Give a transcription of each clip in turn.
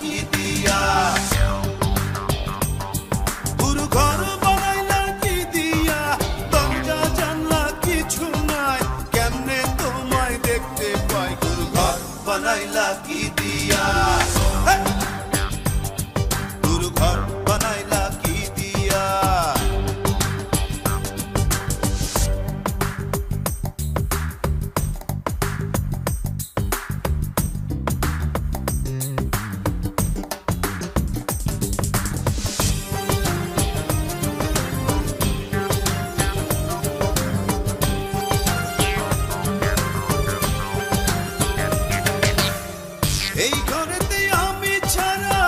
কি দিয়া, গুরু ঘর বানাইলা কি দিয়া, দরজা জানলা কিছু নাই, কেমনে তোমায় দেখতে পাই, গুরু ঘর বানাইলা কি দিয়া, গুরু ঘর বানাইলা কি দিয়া। এই ঘরেতে আমি ছাড়া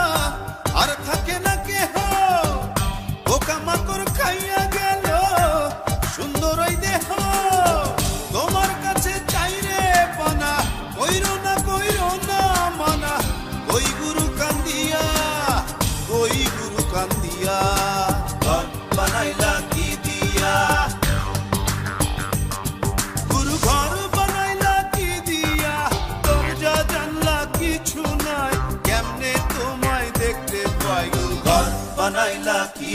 আর থাকে না কেহ, পোকামাকড় খাইয়া গেল সুন্দর ওই দেহ, তোমার কাছে চাই রে পানা, কইরো না মানা, ওই গুরু কান্দিয়া, ওই গুরু কান্দিয়া, ঘর বানাইলা কি দিয়া, গুরু ঘর বানাইলা কি দিয়া, দরজা জানলা কিছু নাই, কেমনে তোমায় দেখতে পাই, গুরু ঘর বানাইলা কি